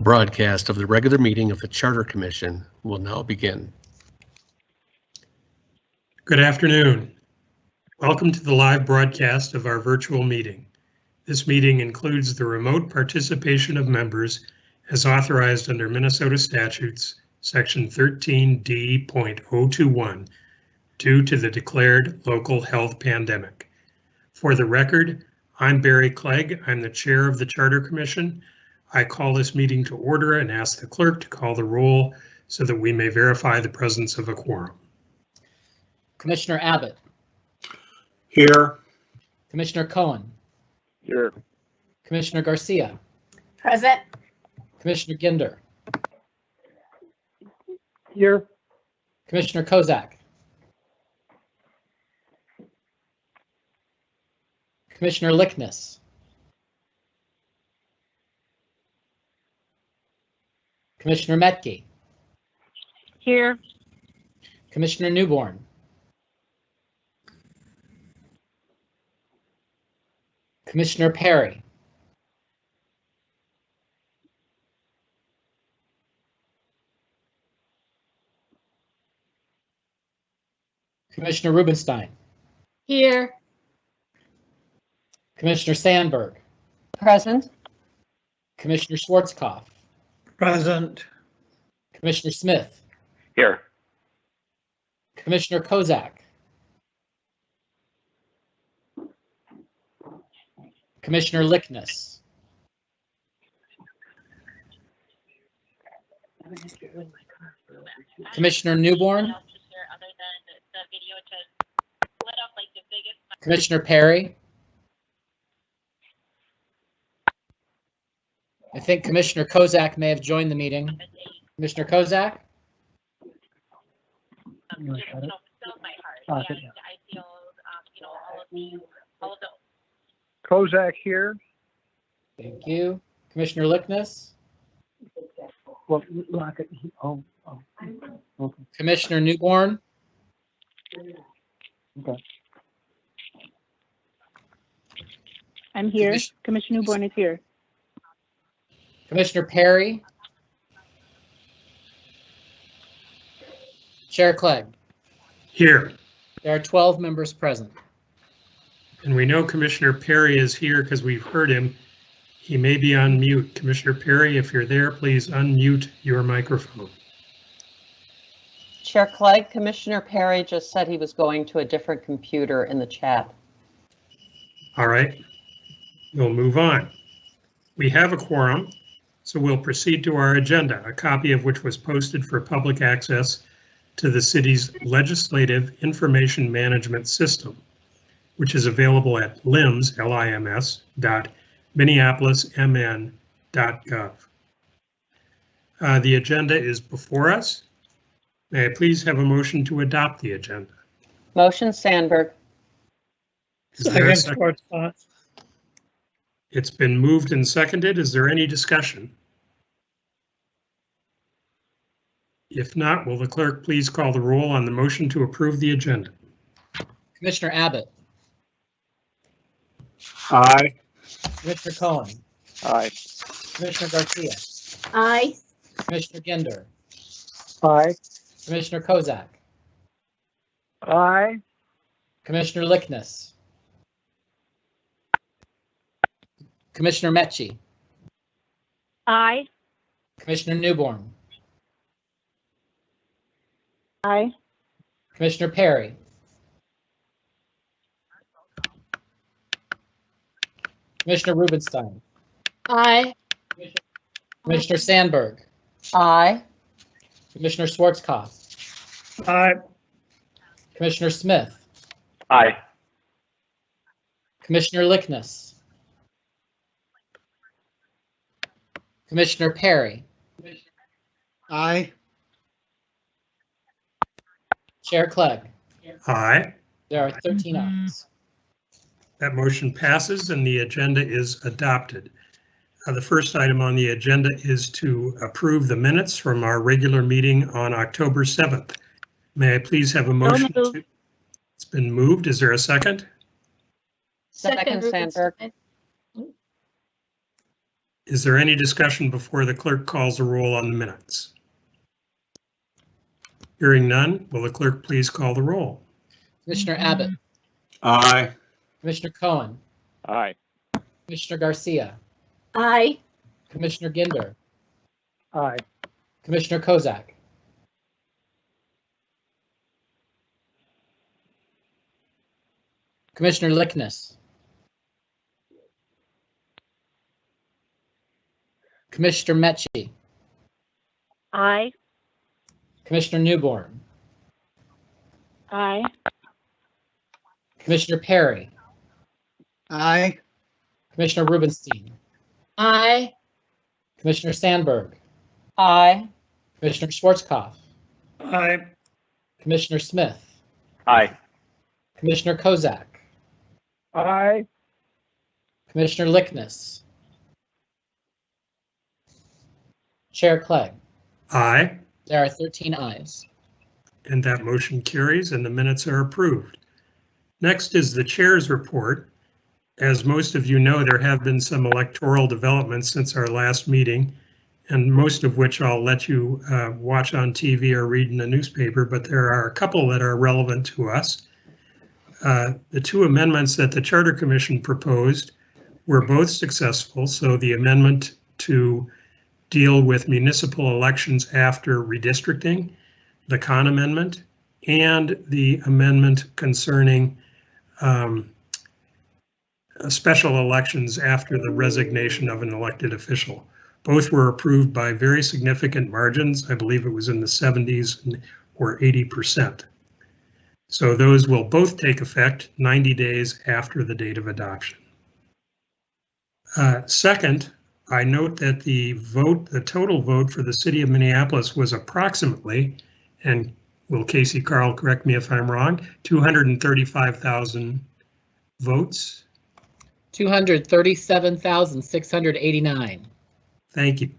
broadcast of the regular meeting of the Charter Commission will now begin. Good afternoon. Welcome to the live broadcast of our virtual meeting. This meeting includes the remote participation of members as authorized under Minnesota statutes, section 13D.021, due to the declared local health pandemic. For the record, I'm Barry Clegg. I'm the chair of the Charter Commission. I call this meeting to order and ask the clerk to call the roll so that we may verify the presence of a quorum. Commissioner Abbott. Here. Commissioner Cohen. Here. Commissioner Garcia. Present. Commissioner Ginder. Here. Commissioner Kozak. Commissioner Lickness. Commissioner Metke. Here. Commissioner Newborn. Commissioner Perry. Commissioner Rubenstein. Here. Commissioner Sandberg. Present. Commissioner Schwarzkopf. Present. Commissioner Smith. Here. Commissioner Kozak. Commissioner Lickness. Commissioner Newborn. Commissioner Perry. I think Commissioner Kozak may have joined the meeting. Commissioner Kozak? Kozak here. Thank you. Commissioner Lickness? Well, lock it. Oh. Okay. Commissioner Newborn? Okay. I'm here. Commis- Commissioner Newborn is here. Commissioner Perry? Chair Clegg? Here. There are 12 members present. And we know Commissioner Perry is here because we've heard him. He may be on mute. Commissioner Perry, if you're there, please unmute your microphone. Chair Clegg, Commissioner Perry just said he was going to a different computer in the chat. All right, we'll move on. We have a quorum, so we'll proceed to our agenda, a copy of which was posted for public access to the city's Legislative Information Management System, which is available at lims.minneapolismn.gov. The agenda is before us. May I please have a motion to adopt the agenda? Motion Sandberg. Is there a second? It's been moved and seconded. Is there any discussion? If not, will the clerk please call the roll on the motion to approve the agenda? Commissioner Abbott? Aye. Commissioner Cohen? Aye. Commissioner Garcia? Aye. Commissioner Ginder? Aye. Commissioner Kozak? Aye. Commissioner Lickness? Commissioner Metke? Aye. Commissioner Newborn? Aye. Commissioner Perry? Commissioner Rubenstein? Aye. Commissioner Sandberg? Aye. Commissioner Schwarzkopf? Aye. Commissioner Smith? Aye. Commissioner Lickness? Commissioner Perry? Aye. Chair Clegg? Aye. There are 13 ayes. That motion passes and the agenda is adopted. The first item on the agenda is to approve the minutes from our regular meeting on October 7th. May I please have a motion? It's been moved. Is there a second? Second Sandberg. Is there any discussion before the clerk calls the roll on the minutes? Hearing none, will the clerk please call the roll? Commissioner Abbott, Aye. Commissioner Cohen, Aye. Commissioner Garcia, Aye. Commissioner Ginder, Aye. Commissioner Kozak, Commissioner Lickness, Commissioner Mecci, Aye. Commissioner Newborn, Aye. Commissioner Perry, Aye. Commissioner Rubenstein, Aye. Commissioner Sandberg, Aye. Commissioner Schwarzkopf, Aye. Commissioner Smith, Aye. Commissioner Kozak, Aye. Commissioner Lickness, Chair Clegg. Aye, There are 13 ayes. and that motion carries and the minutes are approved. Next is the chair's report. As most of you know, there have been some electoral developments since our last meeting, and most of which I'll let you watch on TV or read in the newspaper, but there are a couple that are relevant to us. The two amendments that the Charter Commission proposed were both successful, so the amendment to deal with municipal elections after redistricting, the Khan Amendment, and the amendment concerning special elections after the resignation of an elected official. Both were approved by very significant margins. I believe it was in the 70s or 80%. So those will both take effect 90 days after the date of adoption. Second, I note that the total vote for the city of Minneapolis was approximately, and will Casey Carl correct me if I'm wrong, 235,000 votes. 237,689. Thank you.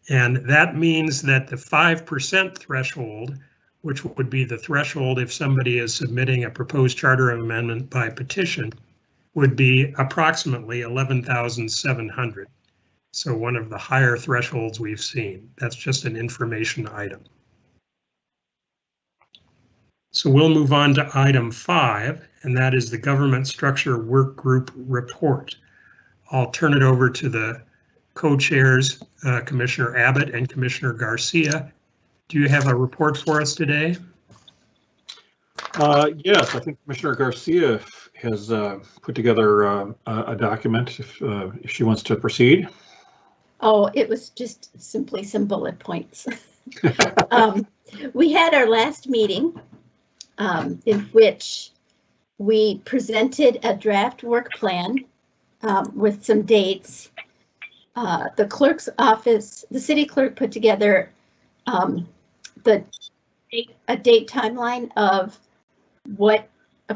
And that means that the 5% threshold, which would be the threshold if somebody is submitting a proposed charter amendment by petition, would be approximately 11,700. So one of the higher thresholds we've seen. That's just an information item. So we'll move on to item 5, and that is the Government Structure Work Group report. I'll turn it over to the co-chairs, Commissioner Abbott and Commissioner Garcia. Do you have a report for us today? Yes, I think Commissioner Garcia has put together a document if she wants to proceed. Oh, it was just simply some bullet points. We had our last meeting in which we presented a draft work plan with some dates. The clerk's office, the city clerk put together a date timeline of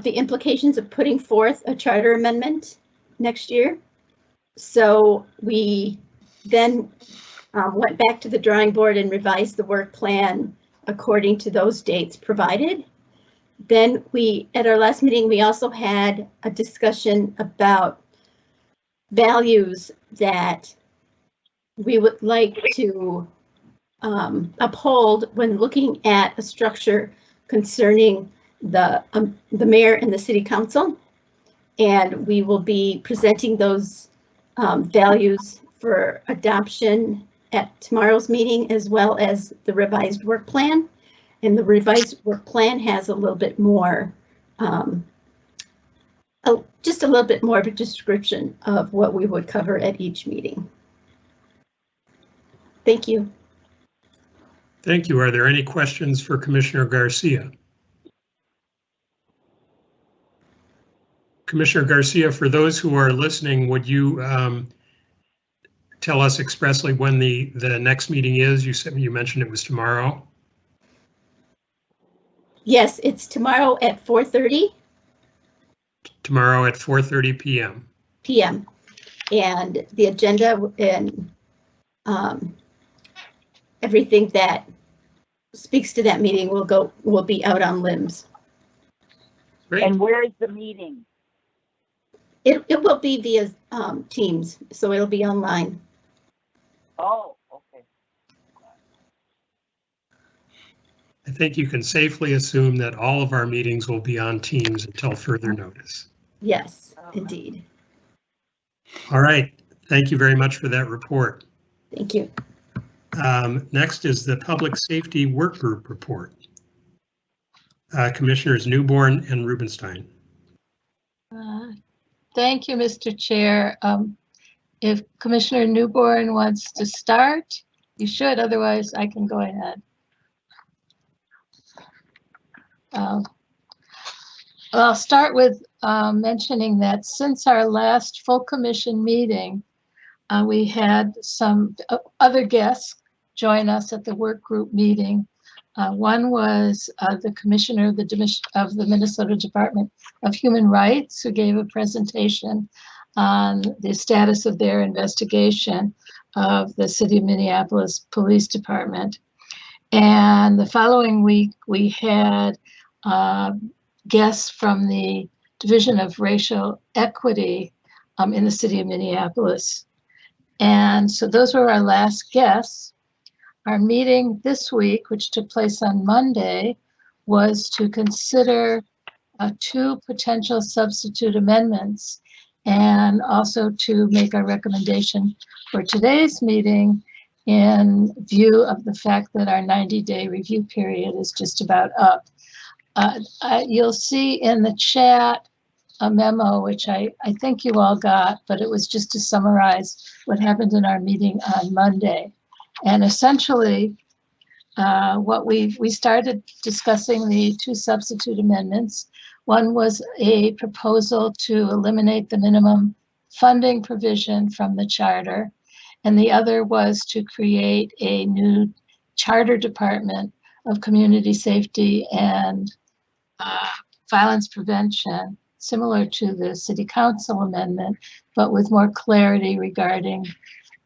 the implications of putting forth a charter amendment next year. So we then went back to the drawing board and revised the work plan according to those dates provided. Then at our last meeting, we also had a discussion about values that we would like to uphold when looking at a structure concerning the mayor and the city council. And we will be presenting those values for adoption at tomorrow's meeting, as well as the revised work plan. And the revised work plan has a little bit more, just a little bit more of a description of what we would cover at each meeting. Thank you. Thank you. Are there any questions for Commissioner Garcia? Commissioner Garcia, for those who are listening, would you tell us expressly when the next meeting is? You mentioned it was tomorrow. Yes, it's tomorrow at 4:30 Tomorrow at 4:30 p.m. p.m. And the agenda and everything that speaks to that meeting will be out on LIMS. Great. And where is the meeting? It will be via Teams, so it'll be online. Oh, okay. I think you can safely assume that all of our meetings will be on Teams until further notice. Yes, indeed. All right. Thank you very much for that report. Thank you. Next is the Public Safety Work Group report. Commissioners Newborn and Rubenstein. Thank you, Mr. Chair. If Commissioner Newborn wants to start, you should, otherwise I can go ahead. I'll start with mentioning that since our last full commission meeting, we had some other guests join us at the work group meeting. One was the commissioner of the Minnesota Department of Human Rights, who gave a presentation on the status of their investigation of the City of Minneapolis Police Department. And the following week, we had guests from the Division of Racial Equity in the City of Minneapolis. And so those were our last guests. Our meeting this week, which took place on Monday, was to consider 2 potential substitute amendments and also to make a recommendation for today's meeting in view of the fact that our 90-day review period is just about up. You'll see in the chat a memo, which I think you all got, but it was just to summarize what happened in our meeting on Monday. And essentially, what we started discussing the 2 substitute amendments. One was a proposal to eliminate the minimum funding provision from the charter, and the other was to create a new charter department of community safety and violence prevention, similar to the city council amendment, but with more clarity regarding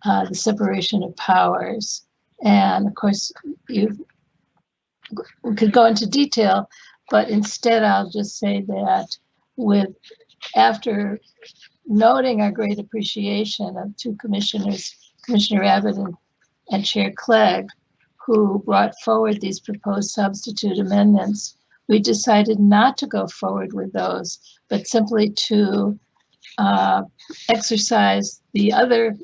the separation of powers. And of course, we could go into detail, but instead I'll just say that after noting our great appreciation of 2 commissioners, Commissioner Abbott and Chair Clegg, who brought forward these proposed substitute amendments, we decided not to go forward with those, but simply to exercise the other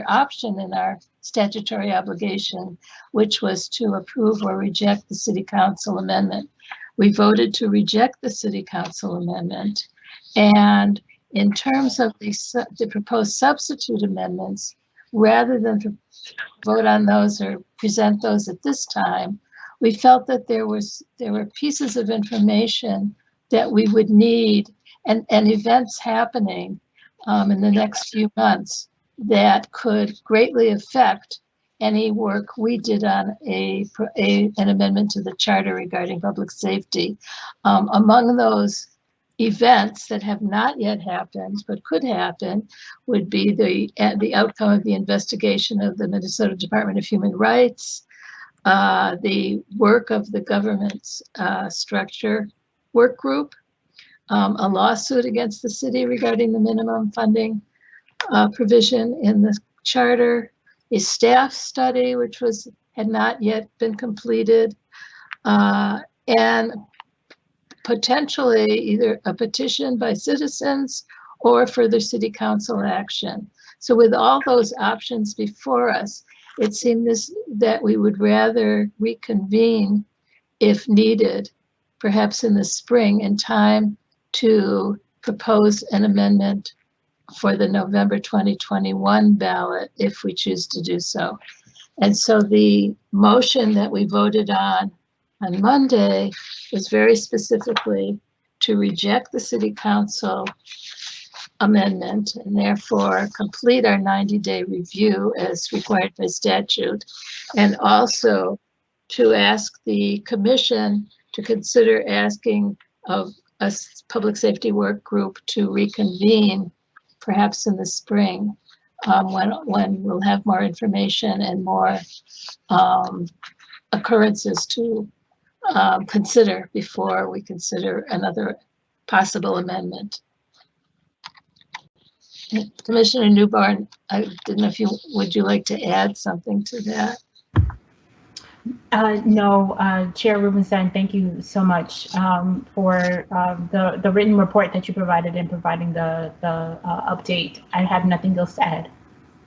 option in our statutory obligation, which was to approve or reject the city council amendment. We voted to reject the city council amendment, and in terms of the proposed substitute amendments, rather than to vote on those or present those at this time, we felt that there were pieces of information that we would need and events happening in the next few months that could greatly affect any work we did on an amendment to the charter regarding public safety. Among those events that have not yet happened but could happen would be the outcome of the investigation of the Minnesota Department of Human Rights, the work of the government's structure work group, a lawsuit against the city regarding the minimum funding provision in the charter, a staff study which had not yet been completed, and potentially either a petition by citizens or further city council action. So with all those options before us, it seemed that we would rather reconvene if needed, perhaps in the spring, in time to propose an amendment for the November 2021 ballot if we choose to do so. And so the motion that we voted on Monday was very specifically to reject the city council amendment and therefore complete our 90-day review as required by statute, and also to ask the commission to consider asking of a public safety work group to reconvene perhaps in the spring when we'll have more information and more occurrences to consider before we consider another possible amendment. Commissioner Newborn, I didn't know if would you like to add something to that? No, Chair Rubenstein, thank you so much for the written report that you provided and providing the update. I have nothing else to add.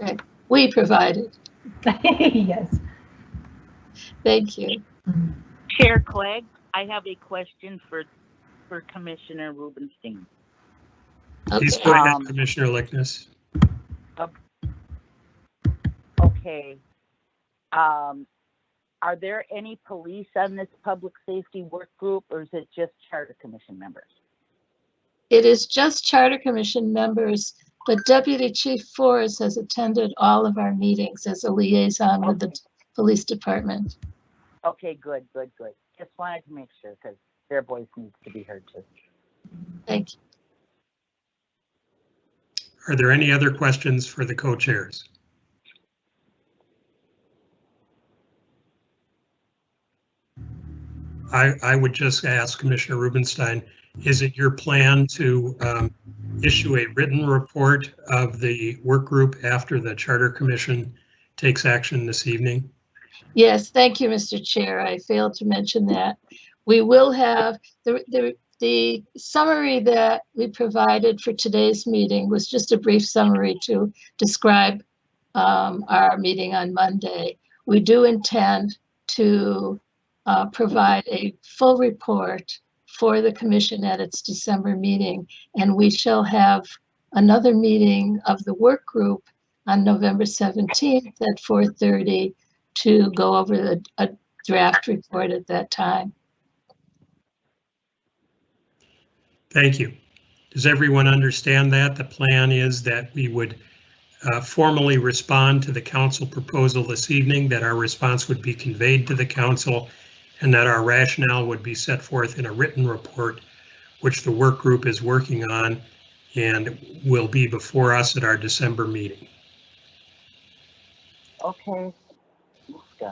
Okay. We provided. Yes. Thank you. Chair Clegg, I have a question for Commissioner Rubenstein. Please Okay. go ahead, Commissioner Lickness. Okay. Are there any police on this public safety work group, or is it just Charter Commission members? It is just Charter Commission members, but Deputy Chief Forrest has attended all of our meetings as a liaison with the police department. Okay, good. Just wanted to make sure, because their voice needs to be heard too. Thank you. Are there any other questions for the co-chairs? I would just ask Commissioner Rubenstein, is it your plan to issue a written report of the work group after the Charter Commission takes action this evening? Yes, thank you, Mr. Chair. I failed to mention that. We will have the summary that we provided for today's meeting was just a brief summary to describe our meeting on Monday. We do intend to provide a full report for the commission at its December meeting, and we shall have another meeting of the work group on November 17th at 4:30 to go over a draft report at that time. Thank you. Does everyone understand that? The plan is that we would formally respond to the council proposal this evening, that our response would be conveyed to the council, and that our rationale would be set forth in a written report, which the work group is working on and will be before us at our December meeting. Okay. Good.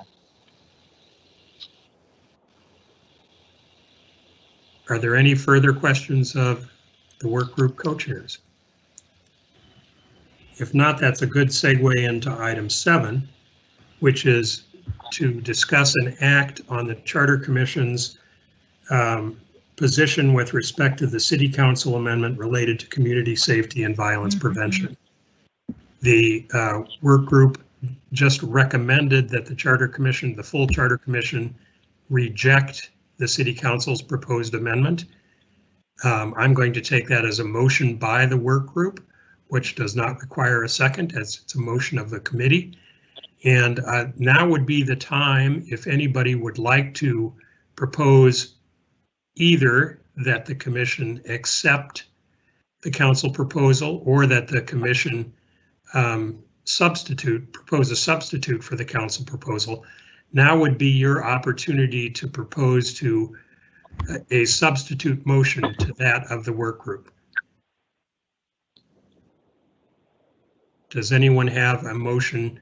Are there any further questions of the work group co-chairs? If not, that's a good segue into item 7, which is to discuss and act on the Charter Commission's position with respect to the City Council amendment related to community safety and violence prevention. The work group just recommended that the Charter Commission, the full Charter Commission, reject the City Council's proposed amendment. I'm going to take that as a motion by the work group, which does not require a second, as it's a motion of the committee. And now would be the time, if anybody would like to propose either that the commission accept the council proposal or that the commission propose a substitute for the council proposal. Now would be your opportunity to propose to a substitute motion to that of the work group. Does anyone have a motion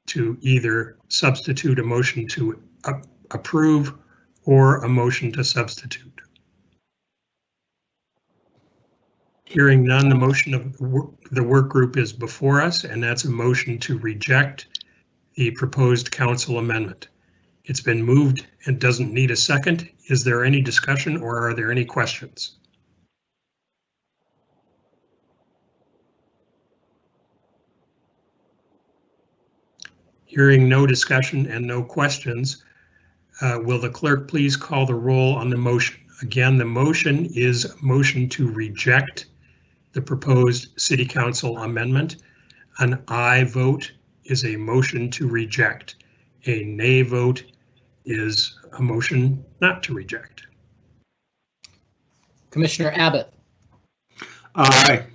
to either substitute a motion to approve or a motion to substitute? Hearing none, the motion of the work group is before us, and that's a motion to reject the proposed council amendment. It's been moved and doesn't need a second. Is there any discussion or are there any questions? Hearing no discussion and no questions, will the clerk please call the roll on the motion? Again, the motion is a motion to reject the proposed City Council amendment. An aye vote is a motion to reject. A nay vote is a motion not to reject. Commissioner Abbott, Aye.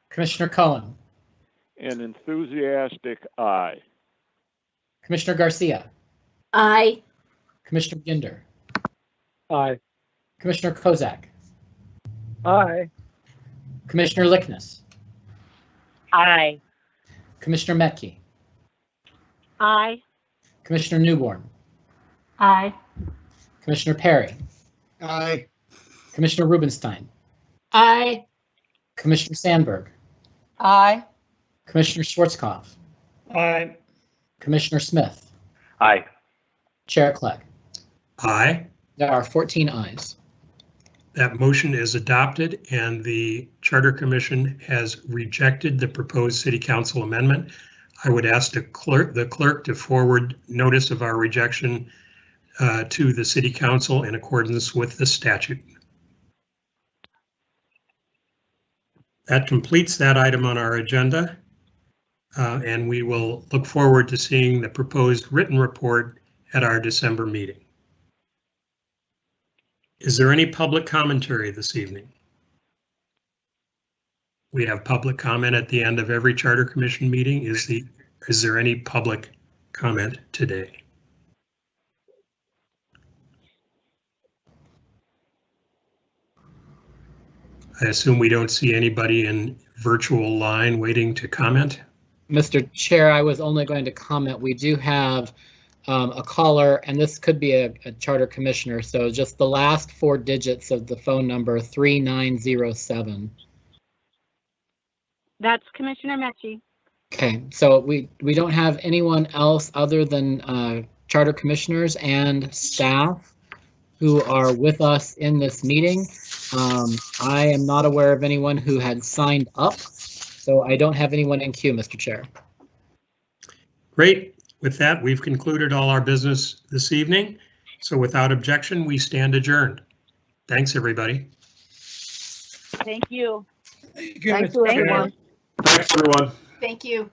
Commissioner Cohen, An enthusiastic aye. Commissioner Garcia, Aye. Commissioner Ginder, Aye. Commissioner Kozak, Aye. Commissioner Lickness, Aye. Commissioner Metke, Aye. Commissioner Newborn, Aye. Commissioner Perry, Aye. Commissioner Rubenstein, Aye. Commissioner Sandberg, Aye. Commissioner Schwarzkopf, Aye. Commissioner Smith, Aye. Chair Clegg. Aye. There are 14 ayes. That motion is adopted and the Charter Commission has rejected the proposed City Council amendment. I would ask the clerk to forward notice of our rejection to the City Council in accordance with the statute. That completes that item on our agenda, and we will look forward to seeing the proposed written report at our December meeting. Is there any public commentary this evening? We have public comment at the end of every Charter Commission meeting. Is there any public comment today? I assume we don't see anybody in virtual line waiting to comment. Mr. Chair, I was only going to comment, we do have a caller, and this could be a charter commissioner, so just the last 4 digits of the phone number, 3907. That's Commissioner Mechie. Okay, so we don't have anyone else other than charter commissioners and staff who are with us in this meeting. I am not aware of anyone who had signed up, so I don't have anyone in queue, Mr. Chair. Great. With that, we've concluded all our business this evening. So without objection, we stand adjourned. Thanks, everybody. Thank you. Thank you, everyone. Thanks, everyone. Thank you.